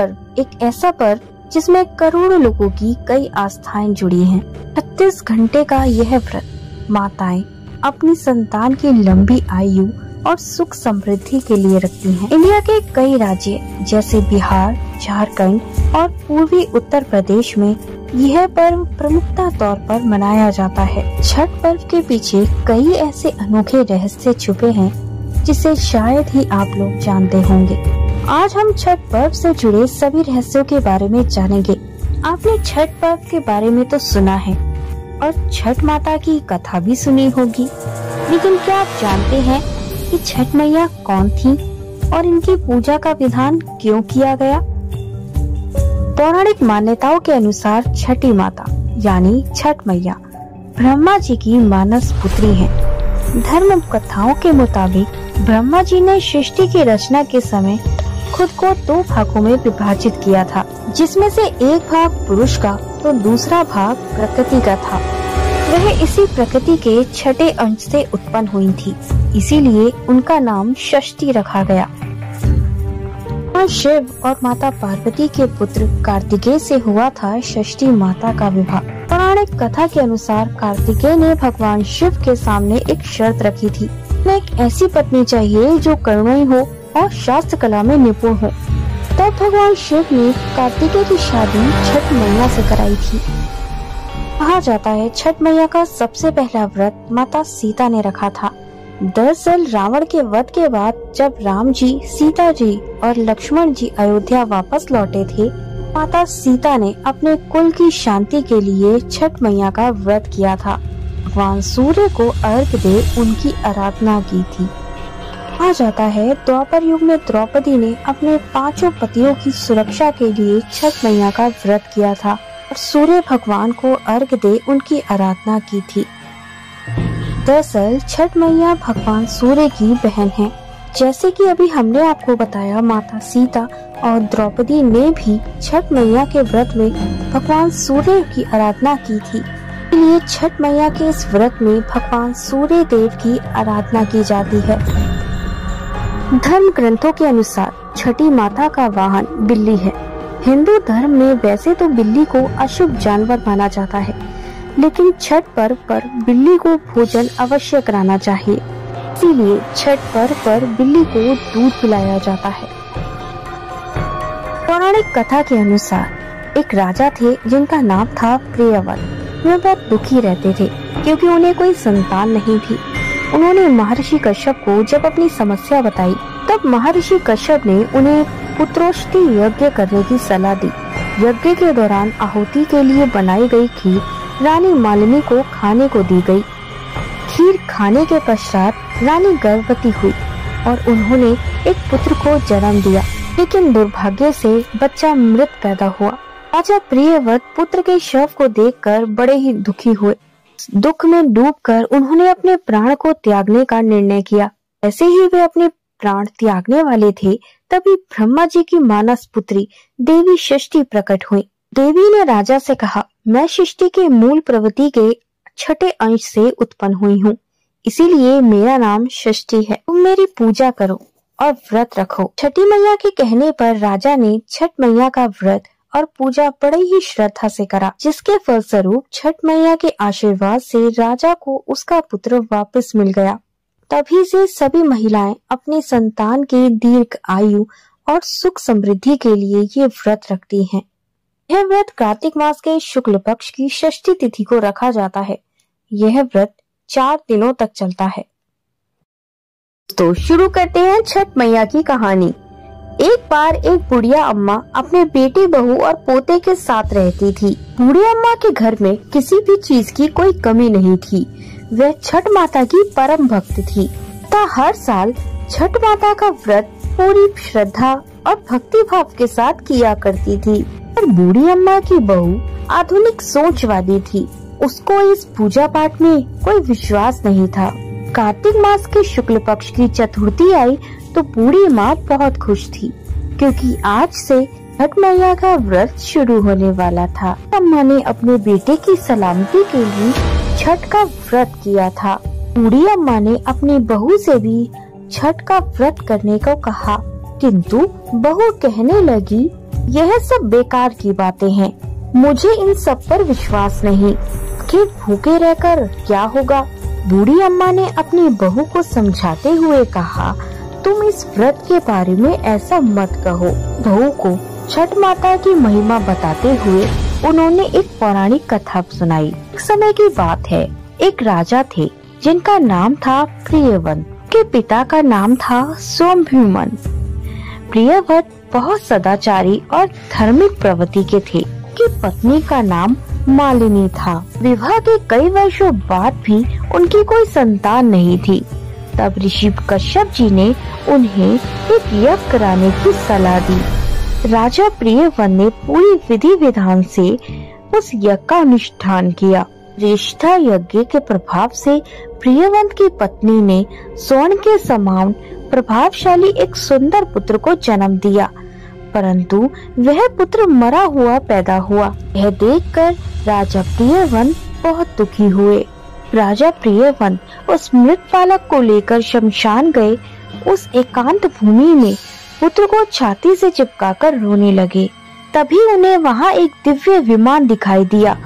पर्व एक ऐसा पर्व जिसमें करोड़ों लोगों की कई आस्थाएं जुड़ी हैं। 36 घंटे का यह व्रत माताएं अपनी संतान की लंबी आयु और सुख समृद्धि के लिए रखती हैं। इंडिया के कई राज्य जैसे बिहार, झारखंड और पूर्वी उत्तर प्रदेश में यह पर्व प्रमुखता तौर पर मनाया जाता है। छठ पर्व के पीछे कई ऐसे अनोखे रहस्य छुपे हैं जिसे शायद ही आप लोग जानते होंगे। आज हम छठ पर्व से जुड़े सभी रहस्यों के बारे में जानेंगे। आपने छठ पर्व के बारे में तो सुना है और छठ माता की कथा भी सुनी होगी, लेकिन क्या आप जानते हैं कि छठ मैया कौन थी और इनकी पूजा का विधान क्यों किया गया? पौराणिक मान्यताओं के अनुसार छठी माता यानी छठ मैया ब्रह्मा जी की मानस पुत्री हैं। धर्म कथाओं के मुताबिक ब्रह्मा जी ने सृष्टि की रचना के समय खुद को 2 भागों में विभाजित किया था, जिसमें से एक भाग पुरुष का तो दूसरा भाग प्रकृति का था। वह इसी प्रकृति के छठे अंश से उत्पन्न हुई थी, इसीलिए उनका नाम षष्ठी रखा गया। शिव और माता पार्वती के पुत्र कार्तिकेय से हुआ था षष्ठी माता का विवाह। पौराणिक कथा के अनुसार कार्तिकेय ने भगवान शिव के सामने एक शर्त रखी थी। उन्हें एक ऐसी पत्नी चाहिए जो करुणी हो और शास्त्र कला में निपुण हो। तब भगवान शिव ने कार्तिकेय की शादी छठ मैया से कराई थी। कहा जाता है छठ मैया का सबसे पहला व्रत माता सीता ने रखा था। दरअसल रावण के वध के बाद जब राम जी, सीता जी और लक्ष्मण जी अयोध्या वापस लौटे थे, माता सीता ने अपने कुल की शांति के लिए छठ मैया का व्रत किया था। भगवान सूर्य को अर्घ दे उनकी आराधना की थी। कहा जाता है द्वापर युग में द्रौपदी ने अपने 5 पतियों की सुरक्षा के लिए छठ मैया का व्रत किया था और सूर्य भगवान को अर्घ दे उनकी आराधना की थी। दरअसल छठ मैया भगवान सूर्य की बहन है। जैसे कि अभी हमने आपको बताया, माता सीता और द्रौपदी ने भी छठ मैया के व्रत में भगवान सूर्य की आराधना की थी। इसलिए छठ मैया के इस व्रत में भगवान सूर्य देव की आराधना की जाती है। धर्म ग्रंथों के अनुसार छठी माता का वाहन बिल्ली है। हिंदू धर्म में वैसे तो बिल्ली को अशुभ जानवर माना जाता है, लेकिन छठ पर्व पर बिल्ली को भोजन अवश्य कराना चाहिए। इसीलिए छठ पर्व पर बिल्ली को दूध पिलाया जाता है। पौराणिक कथा के अनुसार एक राजा थे जिनका नाम था प्रियव्रत। वे बहुत दुखी रहते थे क्योंकि उन्हें कोई संतान नहीं थी। उन्होंने महर्षि कश्यप को जब अपनी समस्या बताई, तब महर्षि कश्यप ने उन्हें पुत्रोष्टि यज्ञ करने की सलाह दी। यज्ञ के दौरान आहुति के लिए बनाई गई खीर रानी मालिनी को खाने को दी गई। खीर खाने के पश्चात रानी गर्भवती हुई और उन्होंने एक पुत्र को जन्म दिया, लेकिन दुर्भाग्य से बच्चा मृत पैदा हुआ। राजा प्रियव्रत पुत्र के शव को देखकर बड़े ही दुखी हुए। दुख में डूबकर उन्होंने अपने प्राण को त्यागने का निर्णय किया। ऐसे ही वे अपने प्राण त्यागने वाले थे, तभी ब्रह्मा जी की मानस पुत्री देवी षष्ठी प्रकट हुई। देवी ने राजा से कहा, मैं सृष्टि के मूल प्रवृत्ति के छठे अंश से उत्पन्न हुई हूँ, इसीलिए मेरा नाम षष्ठी है। तुम मेरी पूजा करो और व्रत रखो। छठी मैया के कहने पर राजा ने छठ मैया का व्रत और पूजा बड़े ही श्रद्धा से करा, जिसके फलस्वरूप छठ मैया के आशीर्वाद से राजा को उसका पुत्र वापस मिल गया। तभी से सभी महिलाएं अपनी संतान की दीर्घ आयु और सुख समृद्धि के लिए ये व्रत रखती हैं। यह व्रत कार्तिक मास के शुक्ल पक्ष की षष्ठी तिथि को रखा जाता है। यह व्रत 4 दिनों तक चलता है। तो शुरू करते हैं छठ मैया की कहानी। एक बार एक बुढ़िया अम्मा अपने बेटी, बहू और पोते के साथ रहती थी। बूढ़ी अम्मा के घर में किसी भी चीज की कोई कमी नहीं थी। वह छठ माता की परम भक्त थी। हर साल छठ माता का व्रत पूरी श्रद्धा और भक्ति भाव के साथ किया करती थी। पर बूढ़ी अम्मा की बहू आधुनिक सोच वाली थी। उसको इस पूजा पाठ में कोई विश्वास नहीं था। कार्तिक मास के शुक्ल पक्ष की चतुर्थी आई तो बूढ़ी माँ बहुत खुश थी, क्योंकि आज से छठ मैया का व्रत शुरू होने वाला था। अम्मा ने अपने बेटे की सलामती के लिए छठ का व्रत किया था। बूढ़ी अम्मा ने अपनी बहू से भी छठ का व्रत करने को कहा, किंतु बहू कहने लगी, यह सब बेकार की बातें हैं, मुझे इन सब पर विश्वास नहीं। आखिर भूखे रहकर क्या होगा? बूढ़ी अम्मा ने अपनी बहू को समझाते हुए कहा, तुम इस व्रत के बारे में ऐसा मत कहो। बहू को छठ माता की महिमा बताते हुए उन्होंने एक पौराणिक कथा सुनाई। एक समय की बात है, एक राजा थे जिनका नाम था प्रियव्रत। के पिता का नाम था स्वयंभुमन। प्रियव्रत बहुत सदाचारी और धार्मिक प्रवृत्ति के थे। की पत्नी का नाम मालिनी था। विवाह के कई वर्षों बाद भी उनकी कोई संतान नहीं थी। तब ऋषि कश्यप जी ने उन्हें एक यज्ञ कराने की सलाह दी। राजा प्रियव्रत ने पूरी विधि विधान से उस यज्ञ का अनुष्ठान किया। रिश्ता यज्ञ के प्रभाव से प्रियव्रत की पत्नी ने स्वर्ण के समान प्रभावशाली एक सुंदर पुत्र को जन्म दिया, परंतु वह पुत्र मरा हुआ पैदा हुआ। यह देखकर राजा प्रियव्रत बहुत दुखी हुए। राजा प्रियव्रत उस मृत बालक को लेकर शमशान गए। उस एकांत भूमि में पुत्र को छाती से चिपकाकर रोने लगे। तभी उन्हें वहां एक दिव्य विमान दिखाई दिया।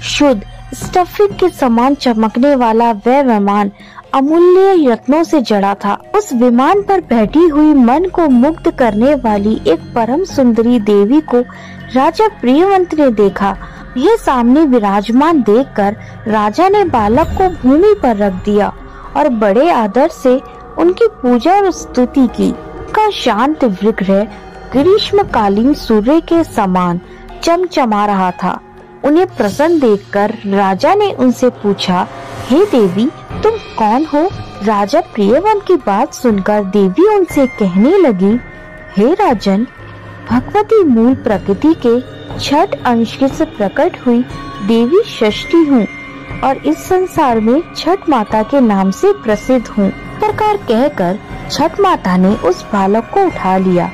शुद्ध स्टफिंग के समान चमकने वाला वह विमान अमूल्य रत्नों से जड़ा था। उस विमान पर बैठी हुई मन को मुग्ध करने वाली एक परम सुंदरी देवी को राजा प्रियव्रत ने देखा। यह सामने विराजमान देखकर राजा ने बालक को भूमि पर रख दिया और बड़े आदर से उनकी पूजा और स्तुति की। का शांत विग्रह ग्रीष्मकालीन सूर्य के समान चमचमा रहा था। उन्हें प्रसन्न देखकर राजा ने उनसे पूछा, हे देवी, तुम कौन हो? राजा प्रियव्रत की बात सुनकर देवी उनसे कहने लगी, हे राजन, भगवती मूल प्रकृति के छठ अंश से प्रकट हुई देवी षष्ठी हूँ और इस संसार में छठ माता के नाम से प्रसिद्ध हूँ। प्रकार कहकर छठ माता ने उस बालक को उठा लिया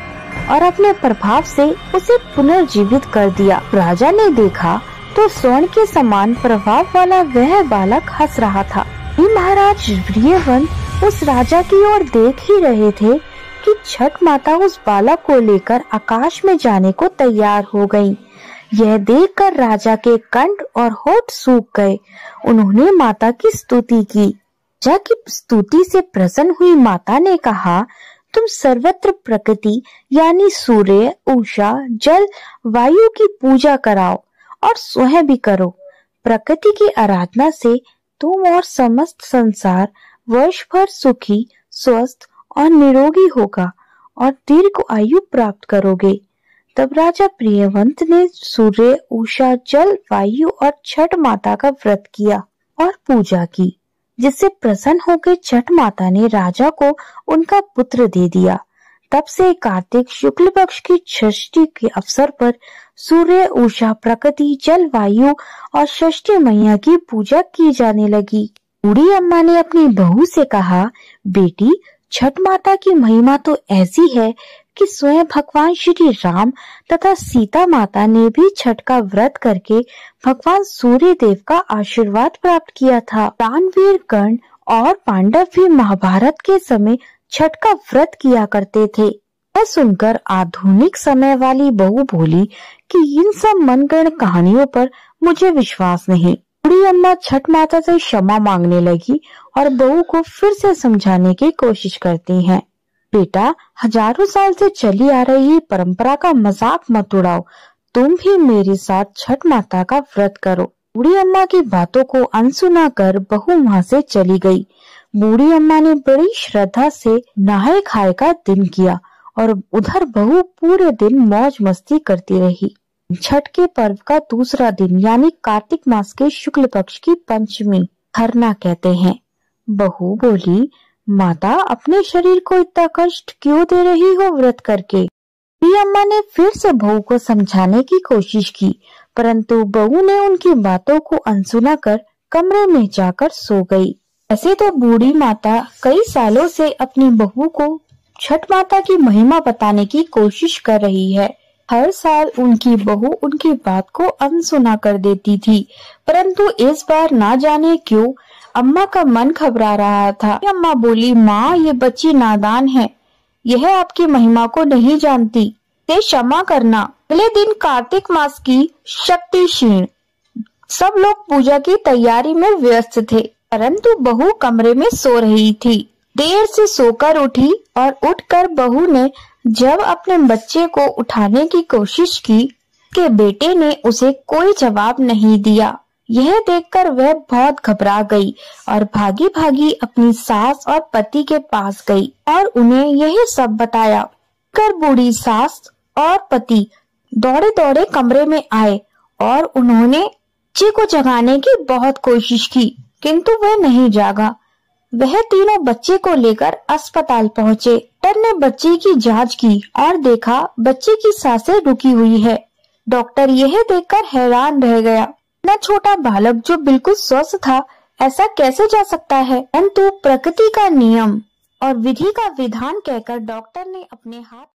और अपने प्रभाव से उसे पुनर्जीवित कर दिया। राजा ने देखा तो स्वर्ण के समान प्रभाव वाला वह बालक हंस रहा था। महाराज प्रियव्रत उस राजा की ओर देख ही रहे थे कि छठ माता उस बालक को लेकर आकाश में जाने को तैयार हो गयी। यह देखकर राजा के कंठ और होठ सूख गए। उन्होंने माता की स्तुति की। राजा की स्तुति से प्रसन्न हुई माता ने कहा, तुम सर्वत्र प्रकृति यानी सूर्य, उषा, जल, वायु की पूजा कराओ और स्वयं भी करो। प्रकृति की आराधना से तुम और समस्त संसार वर्ष भर सुखी, स्वस्थ और निरोगी होगा और दीर्घ आयु प्राप्त करोगे। तब राजा प्रियव्रत ने सूर्य, उषा, जल, वायु और छठ माता का व्रत किया और पूजा की, जिससे प्रसन्न होकर छठ माता ने राजा को उनका पुत्र दे दिया। तब से कार्तिक शुक्ल पक्ष की षष्ठी के अवसर पर सूर्य, उषा, प्रकृति, जल, वायु और षष्ठी मैया की पूजा की जाने लगी। बूढ़ी अम्मा ने अपनी बहू से कहा, बेटी, छठ माता की महिमा तो ऐसी है कि स्वयं भगवान श्री राम तथा सीता माता ने भी छठ का व्रत करके भगवान सूर्य देव का आशीर्वाद प्राप्त किया था। दानवीर कर्ण और पांडव भी महाभारत के समय छठ का व्रत किया करते थे। यह सुनकर आधुनिक समय वाली बहू बोली कि इन सब मनगढ़ंत कहानियों पर मुझे विश्वास नहीं। बूढ़ी अम्मा छठ माता से क्षमा मांगने लगी और बहू को फिर से समझाने की कोशिश करती हैं। बेटा, हजारों साल से चली आ रही परंपरा का मजाक मत उड़ाओ। तुम भी मेरे साथ छठ माता का व्रत करो। बूढ़ी अम्मा की बातों को अनसुना कर बहू वहाँ से चली गई। बूढ़ी अम्मा ने बड़ी श्रद्धा से नहाए खाए का दिन किया और उधर बहू पूरे दिन मौज मस्ती करती रही। छठ के पर्व का दूसरा दिन यानी कार्तिक मास के शुक्ल पक्ष की पंचमी खरना कहते हैं। बहू बोली, माता, अपने शरीर को इतना कष्ट क्यों दे रही हो व्रत करके? बूढ़ी अम्मा ने फिर से बहू को समझाने की कोशिश की, परंतु बहू ने उनकी बातों को अनसुना कर कमरे में जाकर सो गई। ऐसे तो बूढ़ी माता कई सालों से अपनी बहू को छठ माता की महिमा बताने की कोशिश कर रही है। हर साल उनकी बहू उनकी बात को अनसुना कर देती थी, परंतु इस बार ना जाने क्यों अम्मा का मन घबरा रहा था। अम्मा बोली, माँ, ये बच्ची नादान है, यह आपकी महिमा को नहीं जानती, ते क्षमा करना। अगले दिन कार्तिक मास की शक्ति क्षीण। सब लोग पूजा की तैयारी में व्यस्त थे, परंतु बहू कमरे में सो रही थी। देर से सोकर उठी और उठकर बहू ने जब अपने बच्चे को उठाने की कोशिश की कि बेटे ने उसे कोई जवाब नहीं दिया। यह देखकर वह बहुत घबरा गई और भागी भागी अपनी सास और पति के पास गई और उन्हें यही सब बताया। कर बूढ़ी सास और पति दौड़े दौड़े कमरे में आए और उन्होंने बच्चे को जगाने की बहुत कोशिश की, किंतु वह नहीं जागा। वह तीनों बच्चे को लेकर अस्पताल पहुँचे। डॉक्टर ने बच्चे की जांच की और देखा बच्चे की सांसें रुकी हुई है। डॉक्टर यह देखकर हैरान रह गया। इतना छोटा बालक जो बिल्कुल स्वस्थ था, ऐसा कैसे जा सकता है? परंतु प्रकृति का नियम और विधि का विधान कहकर डॉक्टर ने अपने हाथ